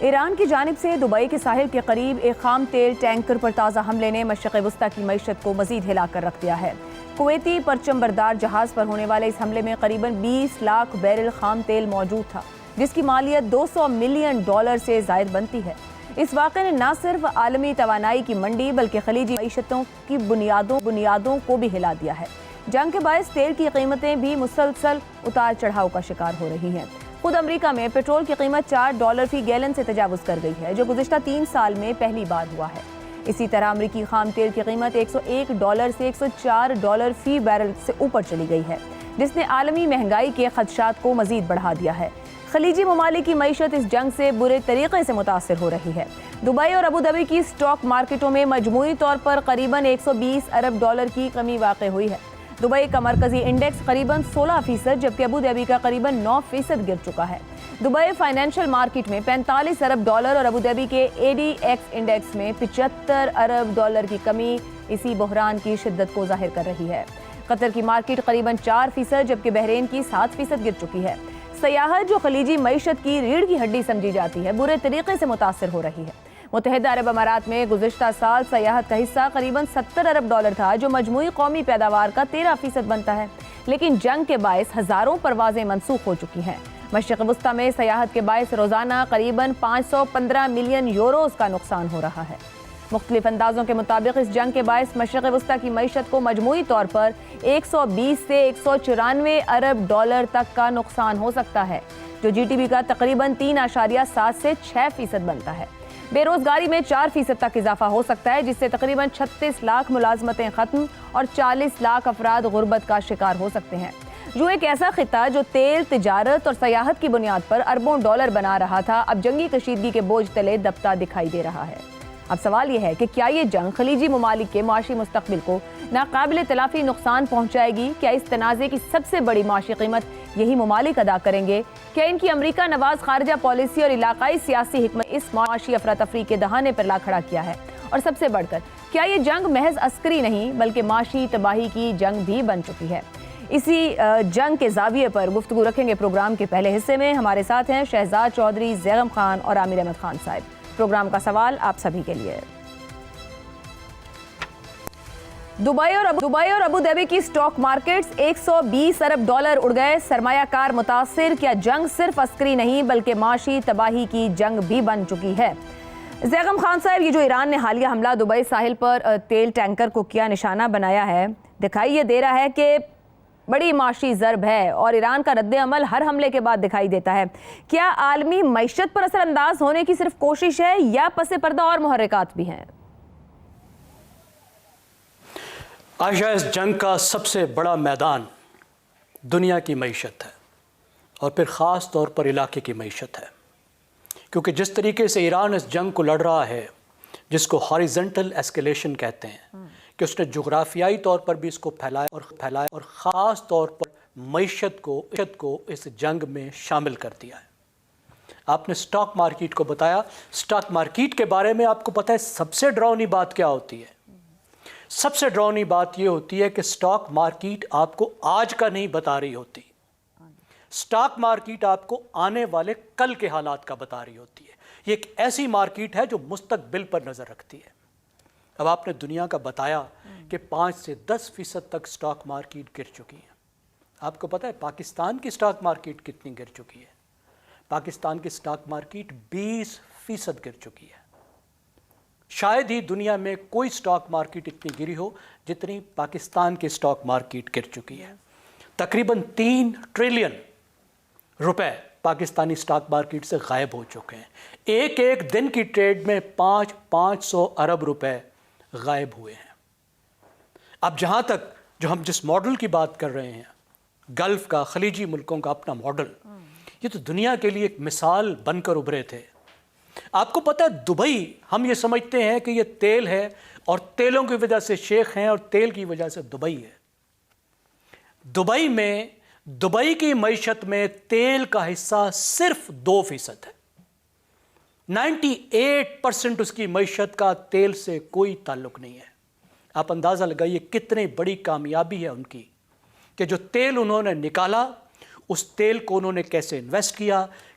ایران کی جانب سے دبئی کے ساحل کے قریب ایک خام تیل ٹینکر پر تازہ حملے نے مشرق وسطیٰ کی معیشت کو مزید ہلا کر رکھ دیا ہے۔ کویتی پرچم بردار جہاز پر ہونے والے اس حملے میں قریباً 20 لاکھ بیرل خام تیل موجود تھا، جس کی مالیت $200 ملین سے زائد بنتی ہے۔ اس واقعے نے نہ صرف عالمی توانائی کی منڈی بلکہ خلیجی معیشتوں کی بنیادوں کو بھی ہلا دیا ہے۔ جنگ کے باعث تیل کی قیمتیں بھی مسلسل اتار چڑھاؤ کا شکار ہو رہی ہیں۔ خود امریکہ میں پیٹرول کی قیمت $4 فی گیلن سے تجاوز کر گئی ہے، جو گزشتہ 3 سال میں پہلی بار ہوا ہے۔ اسی طرح امریکی خام تیل کی قیمت $101 سے $104 فی بیرل سے اوپر چلی گئی ہے، جس نے عالمی مہنگائی کے خدشات کو مزید بڑھا دیا ہے۔ خلیجی ممالک کی معیشت اس جنگ سے برے طریقے سے متاثر ہو رہی ہے۔ دبئی اور ابوظہبی کی اسٹاک مارکیٹوں میں مجموعی طور پر قریباً $120 ارب کی کمی واقع ہوئی ہے۔ دبئی کا مرکزی انڈیکس قریباً 16%، جبکہ ابوظہبی کا قریباً 9% گر چکا ہے۔ دبئی فائنینشل مارکیٹ میں $45 ارب اور ابوظہبی کے ADX انڈیکس میں $75 ارب کی کمی اسی بحران کی شدت کو ظاہر کر رہی ہے۔ قطر کی مارکیٹ قریباً 4%، جبکہ بحرین کی 7% گر چکی ہے۔ سیاحت، جو خلیجی معیشت کی ریڑھ کی ہڈی سمجھی جاتی ہے، برے طریقے سے متاثر ہو رہی ہے۔ متحدہ عرب امارات میں گزشتہ سال سیاحت کا حصہ قریباً $70 ارب تھا، جو مجموعی قومی پیداوار کا 13% بنتا ہے، لیکن جنگ کے باعث ہزاروں پروازیں منسوخ ہو چکی ہیں۔ مشرق وسطیٰ میں سیاحت کے باعث روزانہ قریباً €515 ملین کا نقصان ہو رہا ہے۔ مختلف اندازوں کے مطابق اس جنگ کے باعث مشرق وسطیٰ کی معیشت کو مجموعی طور پر 120 سے 194 ارب تک کا نقصان ہو سکتا ہے، جو GDP کا تقریباً 3.7 سے 6% بنتا ہے۔ بے روزگاری میں 4% تک اضافہ ہو سکتا ہے، جس سے تقریباً 36 لاکھ ملازمتیں ختم اور 40 لاکھ افراد غربت کا شکار ہو سکتے ہیں۔ جو ایک ایسا خطہ جو تیل، تجارت اور سیاحت کی بنیاد پر اربوں ڈالر بنا رہا تھا، اب جنگی کشیدگی کے بوجھ تلے دبتا دکھائی دے رہا ہے۔ اب سوال یہ ہے کہ کیا یہ جنگ خلیجی ممالک کے معاشی مستقبل کو ناقابل تلافی نقصان پہنچائے گی؟ کیا اس تنازع کی سب سے بڑی معاشی قیمت یہی ممالک ادا کریں گے؟ کیا ان کی امریکہ نواز خارجہ پالیسی اور علاقائی سیاسی حکمت اس معاشی افراتفری کے دہانے پر لا کھڑا کیا ہے؟ اور سب سے بڑھ کر کیا یہ جنگ محض عسکری نہیں بلکہ معاشی تباہی کی جنگ بھی بن چکی ہے؟ اسی جنگ کے زاویے پر گفتگو رکھیں گے پروگرام کے پہلے حصے میں۔ ہمارے ساتھ ہیں شہزاد چودھری، زیغم خان اور عامر احمد خان صاحب۔ پروگرام کا سوال آپ سبھی کے لیے۔ دبئی اور ابوظہبی کی اسٹاک مارکیٹس $120 ارب اڑ گئے، سرمایہ کار متاثر۔ کیا جنگ صرف عسکری نہیں بلکہ معاشی تباہی کی جنگ بھی بن چکی ہے؟ زیغم خان صاحب، یہ جو ایران نے حالیہ حملہ دبئی ساحل پر تیل ٹینکر کو کیا نشانہ بنایا ہے، دکھائی یہ دے رہا ہے کہ بڑی معاشی ضرب ہے اور ایران کا رد عمل ہر حملے کے بعد دکھائی دیتا ہے۔ کیا عالمی معیشت پر اثر انداز ہونے کی صرف کوشش ہے یا پس پردہ اور محرکات بھی ہیں؟ عائشہ، اس جنگ کا سب سے بڑا میدان دنیا کی معیشت ہے اور پھر خاص طور پر علاقے کی معیشت ہے، کیونکہ جس طریقے سے ایران اس جنگ کو لڑ رہا ہے، جس کو ہاریزنٹل ایسکیلیشن کہتے ہیں، کہ اس نے جغرافیائی طور پر بھی اس کو پھیلایا اور خاص طور پر معیشت کو اس جنگ میں شامل کر دیا ہے۔ آپ نے سٹاک مارکیٹ کو بتایا، سٹاک مارکیٹ کے بارے میں آپ کو پتہ ہے سب سے ڈراؤنی بات کیا ہوتی ہے؟ سب سے ڈراؤنی بات یہ ہوتی ہے کہ سٹاک مارکیٹ آپ کو آج کا نہیں بتا رہی ہوتی، سٹاک مارکیٹ آپ کو آنے والے کل کے حالات کا بتا رہی ہوتی ہے۔ یہ ایک ایسی مارکیٹ ہے جو مستقبل پر نظر رکھتی ہے۔ اب آپ نے دنیا کا بتایا کہ 5 سے 10% تک سٹاک مارکیٹ گر چکی ہے۔ آپ کو پتہ ہے پاکستان کی سٹاک مارکیٹ کتنی گر چکی ہے؟ پاکستان کی سٹاک مارکیٹ 20% گر چکی ہے۔ شاید ہی دنیا میں کوئی سٹاک مارکیٹ اتنی گری ہو جتنی پاکستان کی سٹاک مارکیٹ گر چکی ہے۔ تقریباً 3 ٹریلین روپے پاکستانی سٹاک مارکیٹ سے غائب ہو چکے ہیں۔ ایک دن کی ٹریڈ میں 500 ارب روپے غائب ہوئے ہیں۔ اب جہاں تک جو ہم جس ماڈل کی بات کر رہے ہیں، گلف کا، خلیجی ملکوں کا اپنا ماڈل، یہ تو دنیا کے لیے ایک مثال بن کر ابھرے تھے۔ آپ کو پتہ ہے دبئی، ہم یہ سمجھتے ہیں کہ یہ تیل ہے اور تیلوں کی وجہ سے شیخ ہیں اور تیل کی وجہ سے دبئی ہے۔ دبئی کی معیشت میں تیل کا حصہ صرف 2% ہے۔ 98% اس کی معیشت کا تیل سے کوئی تعلق نہیں ہے۔ آپ اندازہ لگائیے کتنی بڑی کامیابی ہے ان کی، کہ جو تیل انہوں نے نکالا، اس تیل کو انہوں نے کیسے انویسٹ کیا،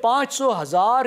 500,000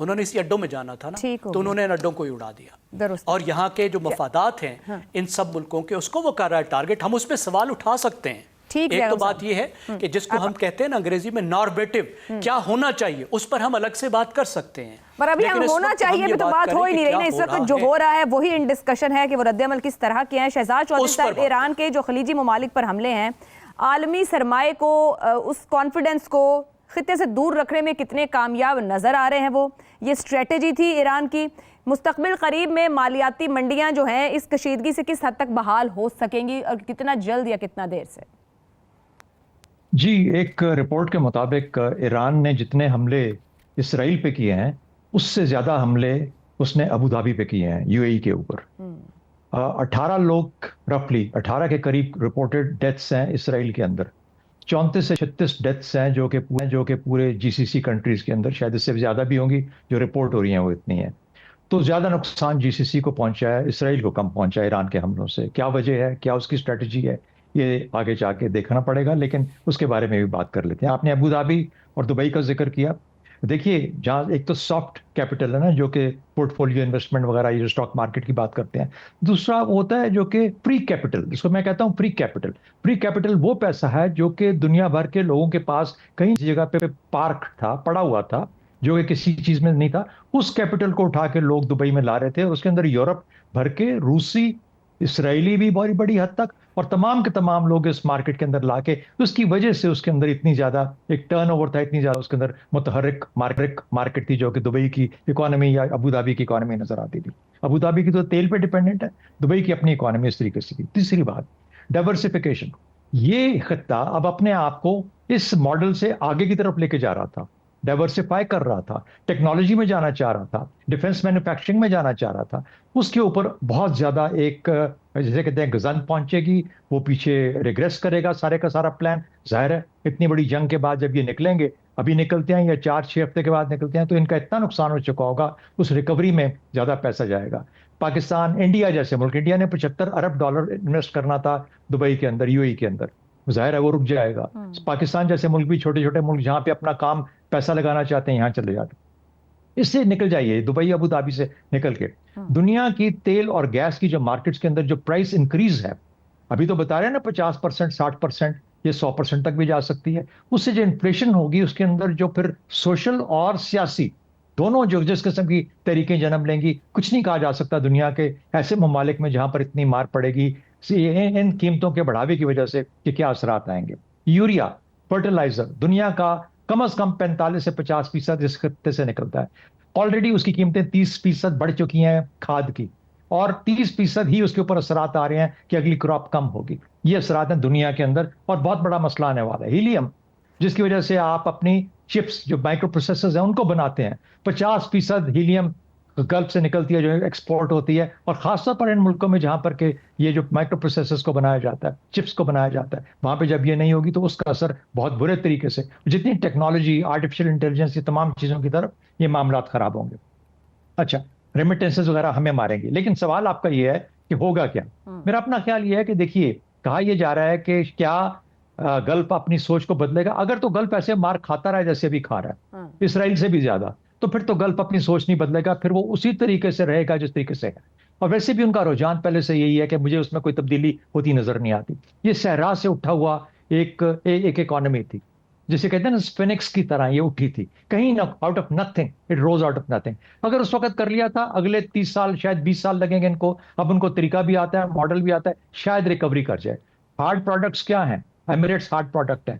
انہوں نے اسی اڈوں میں جانا تھا نا، ٹھیک ہو تو انہوں نے ان اڈوں کو ہی اڑا دیا. درست. اور یہاں کے جو مفادات ہیں ان سب ملکوں کے، اس کو وہ کر رہا ہے ٹارگٹ. ہم اس پہ سوال اٹھا سکتے ہیں. ایک تو بات یہ ہے کہ جس کو ہم کہتے ہیں نا انگریزی میں نارمیٹو، کیا ہونا چاہیے، اس پر ہم الگ سے بات کر سکتے ہیں. پر ابھی ہم ہونا چاہیے بھی تو بات ہو ہی نہیں رہی نا. اس وقت جو ہو رہا ہے وہی ان ڈسکشن ہے کہ وہ رد عمل کس طرح کے ہیں. شہزاد چودھری صاحب، ایران کے جو خلیجی ممالک پر حملے ہیں، عالمی سرمائے کو، اس کانفیڈنس کو خطے سے دور رکھنے میں کتنے کامیاب نظر آ رہے ہیں؟ وہ یہ اسٹریٹجی تھی ایران کی. مستقبل قریب میں مالیاتی منڈیاں جو ہیں اس کشیدگی سے کس حد تک بحال ہو سکیں گی، اور کتنا جلد یا کتنا دیر سے؟ جی، ایک رپورٹ کے مطابق ایران نے جتنے حملے اسرائیل پہ کیے ہیں اس سے زیادہ حملے اس نے ابو دھابی پہ کیے ہیں، یو اے ای کے اوپر. 18 لوگ، رفلی 18 کے قریب رپورٹڈ ڈیتھس ہیں اسرائیل کے اندر. 34 سے 36 ڈیتھس ہیں جو کہ پورے جی سی سی کنٹریز کے اندر، شاید اس سے زیادہ بھی ہوں گی جو رپورٹ ہو رہی ہیں وہ اتنی ہیں. تو زیادہ نقصان جی سی سی کو پہنچا ہے، اسرائیل کو کم پہنچا ہے ایران کے حملوں سے. کیا وجہ ہے، کیا اس کی اسٹریٹجی ہے، یہ آگے جا کے دیکھنا پڑے گا، لیکن اس کے بارے میں بھی بات کر لیتے ہیں. آپ نے ابو ظہبی اور دبئی کا ذکر کیا. دیکھیے، جہاں ایک تو سافٹ کیپٹل ہے نا، جو کہ پورٹ فولیو انویسٹمنٹ وغیرہ، یہ اسٹاک مارکیٹ کی بات کرتے ہیں. دوسرا وہ ہوتا ہے جو کہ فری کیپٹل، جس کو میں کہتا ہوں فری کیپٹل. فری کیپٹل وہ پیسہ ہے جو کہ دنیا بھر کے لوگوں کے پاس کہیں جگہ پہ پارک تھا، پڑا ہوا تھا، جو کہ کسی چیز میں نہیں تھا. اس کیپٹل کو اٹھا کے لوگ دبئی میں لا رہے تھے. اس کے اندر یورپ بھر کے، روسی، اسرائیلی بھی بڑی بڑی حد تک، اور تمام کے تمام لوگ اس مارکیٹ کے اندر لا کے، اس کی وجہ سے اس کے اندر اتنی زیادہ ایک ٹرن اوور تھا، اتنی زیادہ اس کے اندر متحرک مارکیٹ تھی، جو کہ دبئی کی اکانومی یا ابو دھابی کی اکانومی نظر آتی تھی. ابو دھابی کی تو تیل پہ ڈیپینڈنٹ ہے، دبئی کی اپنی اکانومی اس طریقے سے تھی. تیسری بات، ڈائیورسفیکیشن. یہ خطہ اب اپنے آپ کو اس ماڈل سے آگے کی طرف لے کے جا رہا تھا، ڈائیورسفائی کر رہا تھا، ٹیکنالوجی میں جانا چاہ رہا تھا، ڈیفنس مینوفیکچرنگ میں جانا چاہ رہا تھا. اس کے اوپر بہت زیادہ ایک، جیسے کہتے ہیں گزن پہنچے گی، وہ پیچھے ریگریس کرے گا سارے کا سارا پلان. ظاہر ہے اتنی بڑی جنگ کے بعد جب یہ نکلیں گے، ابھی نکلتے ہیں یا 4-6 ہفتے کے بعد نکلتے ہیں، تو ان کا اتنا نقصان ہو چکا ہوگا، اس ریکوری میں زیادہ پیسہ جائے گا. پاکستان، انڈیا جیسے ملک، انڈیا نے $75 ارب انویسٹ کرنا تھا دبئی کے اندر، یو اے ای کے اندر، ظاہر ہے وہ رک جائے گا. پاکستان جیسے ملک بھی، چھوٹے چھوٹے ملک جہاں پہ اپنا کام پیسہ لگانا چاہتے ہیں، یہاں چلے جاتے ہیں. اس سے نکل جائیے، دبئی ابو دھابی سے نکل کے دنیا کی تیل اور گیس کی جو مارکیٹس کے اندر جو پرائس انکریز ہے، ابھی تو بتا رہے ہیں نا 50%، 60%، یہ 100% تک بھی جا سکتی ہے. اس سے جو انفلیشن ہوگی، اس کے اندر جو پھر سوشل اور سیاسی دونوں جو جس قسم کی تحریکیں جنم لیں گی، کچھ نہیں کہا جا سکتا دنیا کے ایسے ممالک میں جہاں پر اتنی مار پڑے گی ان قیمتوں کے بڑھاوے کی وجہ سے کہ کیا اثرات آئیں گے. یوریا، فرٹیلائزر، دنیا کا کم از کم 45 سے 50% اس خطے سے نکلتا ہے. آلریڈی اس کی قیمتیں 30% بڑھ چکی ہیں کھاد کی، اور 30% ہی اس کے اوپر اثرات آ رہے ہیں کہ اگلی کراپ کم ہوگی. یہ اثرات ہیں دنیا کے اندر، اور بہت بڑا مسئلہ آنے والا ہے. ہیلیم، جس کی وجہ سے آپ اپنی چپس جو مائکرو پروسیسرز ہیں ان کو بناتے ہیں، 50% ہیلیم گلف سے نکلتی ہے جو ایکسپورٹ ہوتی ہے. اور خاص طور پر ان ملکوں میں جہاں پر کہ یہ جو مائکرو پروسیسرز کو بنایا جاتا ہے، چپس کو بنایا جاتا ہے، وہاں پہ جب یہ نہیں ہوگی تو اس کا اثر بہت برے طریقے سے، جتنی ٹیکنالوجی، آرٹیفیشل انٹیلیجنس، یہ تمام چیزوں کی طرف یہ معاملات خراب ہوں گے. اچھا، ریمیٹنسز وغیرہ ہمیں ماریں گے، لیکن سوال آپ کا یہ ہے کہ ہوگا کیا. میرا اپنا خیال یہ ہے کہ دیکھیے، کہا یہ جا رہا ہے کہ کیا گلف اپنی سوچ کو بدلے گا. اگر تو گلف ایسے مار کھاتا رہا جیسے ابھی کھا رہا ہے، اسرائیل سے بھی زیادہ، تو پھر تو گلف اپنی سوچ نہیں بدلے گا، پھر وہ اسی طریقے سے رہے گا جس طریقے سے ہے. اور ویسے بھی ان کا رجحان پہلے سے یہی ہے کہ مجھے اس میں کوئی تبدیلی ہوتی نظر نہیں آتی. یہ صحرا سے اٹھا ہوا ایک اکانومی تھی، جسے کہتے ہیں نا فینکس کی طرح یہ اٹھی تھی، کہیں نہ out of nothing, it rose out of nothing. اگر اس وقت کر لیا تھا، اگلے 30 سال شاید 20 سال لگیں گے ان کو. اب ان کو طریقہ بھی آتا ہے، ماڈل بھی آتا ہے، شاید ریکوری کر جائے. ہارڈ پروڈکٹس کیا ہیں؟ ایمریٹس ہارڈ پروڈکٹ ہے.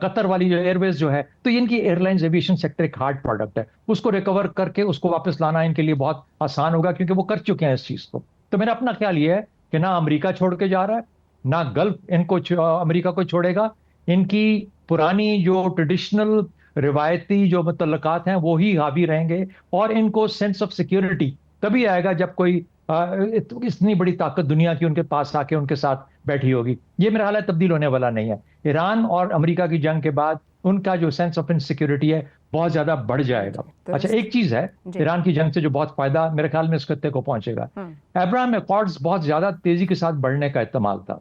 قطر والی جو ایئر ویز جو ہے، تو ان کی ایئر لائنز ایویشن سیکٹر ایک ہارڈ پروڈکٹ ہے. اس کو ریکور کر کے اس کو واپس لانا ان کے لیے بہت آسان ہوگا، کیونکہ وہ کر چکے ہیں اس چیز کو. تو میرا اپنا خیال یہ ہے کہ نہ امریکہ چھوڑ کے جا رہا ہے، نہ گلف ان کو امریکہ کو چھوڑے گا. ان کی پرانی جو ٹریڈیشنل روایتی جو متعلقات ہیں وہی حاوی رہیں گے، اور ان کو سینس آف سیکیورٹی تبھی آئے گا جب کوئی اتنی بڑی طاقت دنیا کی ان کے پاس آ کے ان کے ساتھ بیٹھی ہوگی. یہ میرا خیال ہے تبدیل ہونے والا نہیں ہے. ایران اور امریکہ کی جنگ کے بعد ان کا جو سینس آف انسیکیورٹی ہے بہت زیادہ بڑھ جائے گا. اچھا، ایک چیز ہے ایران کی جنگ سے جو بہت فائدہ میرے خیال میں اس خطے کو پہنچے گا، ابراہم ایکارڈز بہت زیادہ تیزی کے ساتھ بڑھنے کا احتمال تھا.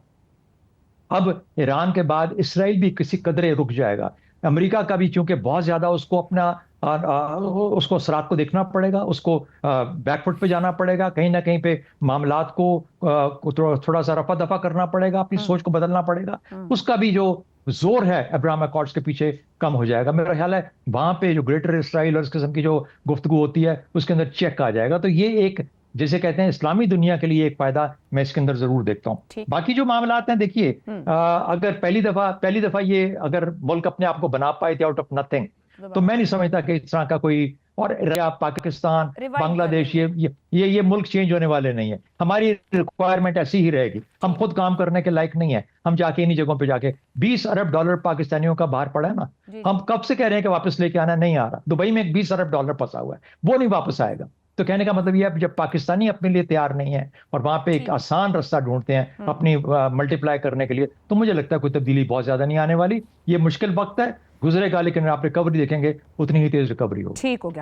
اب ایران کے بعد اسرائیل بھی کسی قدرے رک جائے گا. امریکہ کا بھی چونکہ بہت زیادہ اس کو اپنا اس کو اسرات کو دیکھنا پڑے گا, اس کو بیک فٹ پہ جانا پڑے گا, کہیں نہ کہیں پہ معاملات کو تھوڑا سا رفع دفع کرنا پڑے گا, اپنی سوچ کو بدلنا پڑے گا. اس کا بھی جو زور ہے ابراہیم اکارڈز کے پیچھے کم ہو جائے گا. میرا خیال ہے وہاں پہ جو گریٹر اسرائیل اور اس قسم کی جو گفتگو ہوتی ہے اس کے اندر چیک آ جائے گا. تو یہ ایک جیسے کہتے ہیں اسلامی دنیا کے لیے ایک فائدہ میں اس کے اندر ضرور دیکھتا ہوں. باقی جو معاملات ہیں دیکھیے, اگر پہلی دفعہ یہ اگر ملک اپنے آپ کو بنا پائے تھے آؤٹ آف نتھنگ, تو میں نہیں سمجھتا کہ اس طرح کا کوئی اور پاکستان بنگلہ دیش یہ ملک چینج ہونے والے نہیں ہیں. ہماری ریکوائرمنٹ ایسی ہی رہے گی. ہم خود کام کرنے کے لائق نہیں ہیں. ہم جا کے انہی جگہوں پہ جا کے $20 ارب پاکستانیوں کا باہر پڑا ہے نا, ہم کب سے کہہ رہے ہیں کہ واپس لے کے آنا, نہیں آ رہا. دبئی میں $20 ارب پھنسا ہوا ہے, وہ نہیں واپس آئے گا. تو کہنے کا مطلب یہ ہے جب پاکستانی اپنے لیے تیار نہیں ہے اور وہاں پہ ایک آسان رستہ ڈھونڈتے ہیں اپنی ملٹی پلائی کرنے کے لیے, تو مجھے لگتا ہے کوئی تبدیلی بہت زیادہ نہیں آنے والی. یہ مشکل وقت ہے, گزرے گا, لیکن آپ ریکوری دیکھیں گے اتنی ہی تیز ریکوری ہوگی. ٹھیک ہو گیا.